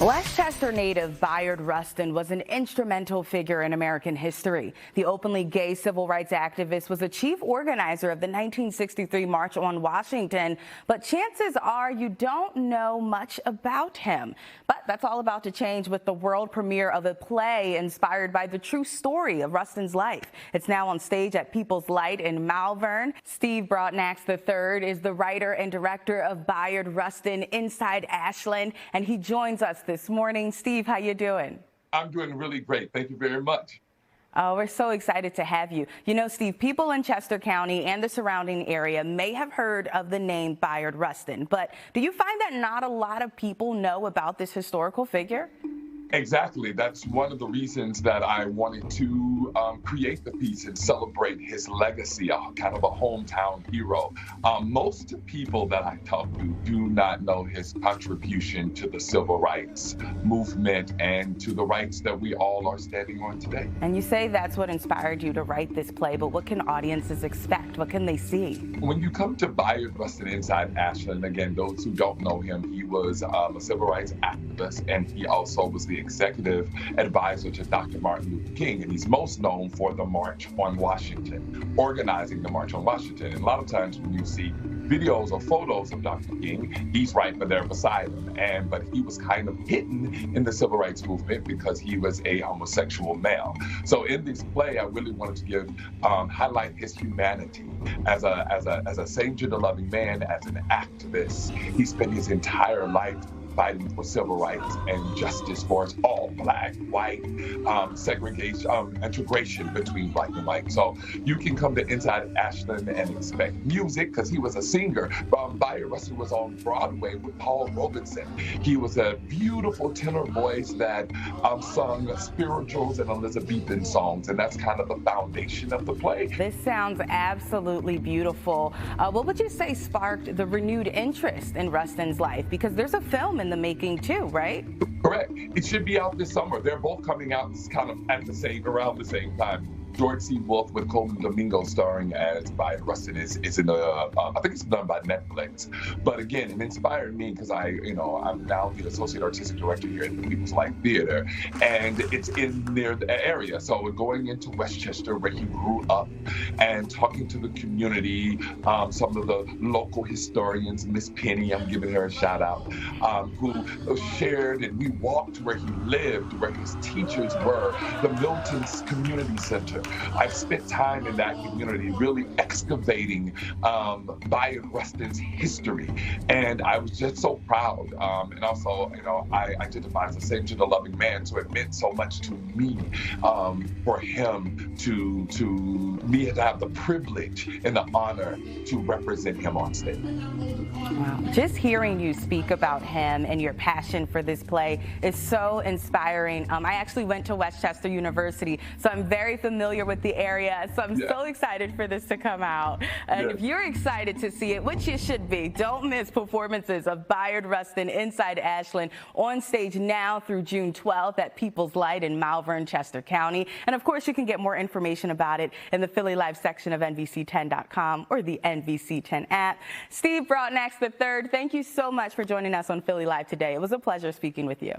Westchester native Bayard Rustin was an instrumental figure in American history. The openly gay civil rights activist was a chief organizer of the 1963 March on Washington, but chances are you don't know much about him. But that's all about to change with the world premiere of a play inspired by the true story of Rustin's life. It's now on stage at People's Light in Malvern. Steve Broadnax III is the writer and director of Bayard Rustin Inside Ashland, and he joins us this morning. Steve, how you doing? I'm doing really great. Thank you very much. Oh, we're so excited to have you. You know, Steve, people in Chester County and the surrounding area may have heard of the name Bayard Rustin, but do you find that not a lot of people know about this historical figure? Exactly. That's one of the reasons that I wanted to create the piece and celebrate his legacy, kind of a hometown hero. Most people that I talk to do not know his contribution to the civil rights movement and to the rights that we all are standing on today. And you say that's what inspired you to write this play, but what can audiences expect? What can they see? When you come to Bayard Rustin Inside Ashland, again, those who don't know him, he was a civil rights activist, and he also was the executive advisor to Dr. Martin Luther King, and he's most known for the March on Washington, organizing the March on Washington. And a lot of times when you see videos or photos of Dr. King, he's right there beside him. But he was kind of hidden in the civil rights movement because he was a homosexual male. So in this play, I really wanted to highlight his humanity as a same-gender loving man, as an activist. He spent his entire life fighting for civil rights and justice for us all, black, white, segregation, integration between black and white. So you can come to Inside Ashland and expect music, because he was a singer. Bayard Rustin was on Broadway with Paul Robeson. He was a beautiful tenor voice that sung spirituals and Elizabethan songs, and that's kind of the foundation of the play. This sounds absolutely beautiful. What would you say sparked the renewed interest in Rustin's life? Because there's a film in the making too, right? Correct. It should be out this summer. They're both coming out kind of around the same time. George C. Wolfe with Coleman Domingo starring as Bayard Rustin is in I think it's done by Netflix. But again, it inspired me because I'm now the associate artistic director here at the People's Light Theater, and it's in near the area. So we're going into Westchester, where he grew up, and talking to the community, some of the local historians, Miss Penny, I'm giving her a shout out, who shared, and we walked where he lived, where his teachers were, the Milton's Community Center. I've spent time in that community really excavating Bayard Rustin's history, and I was just so proud. And also, I identify as a same-gender loving man, so it meant so much to me for him to have the privilege and the honor to represent him on stage. Wow. Just hearing you speak about him and your passion for this play is so inspiring. I actually went to Westchester University, so I'm very familiar with the area, so I'm so excited for this to come out. And if you're excited to see it, which you should be, don't miss performances of Bayard Rustin Inside Ashland on stage now through June 12th at People's Light in Malvern, Chester County. And of course, you can get more information about it in the Philly Live section of NBC10.com or the NBC10 app. Steve Broadnax III, thank you so much for joining us on Philly Live today. It was a pleasure speaking with you.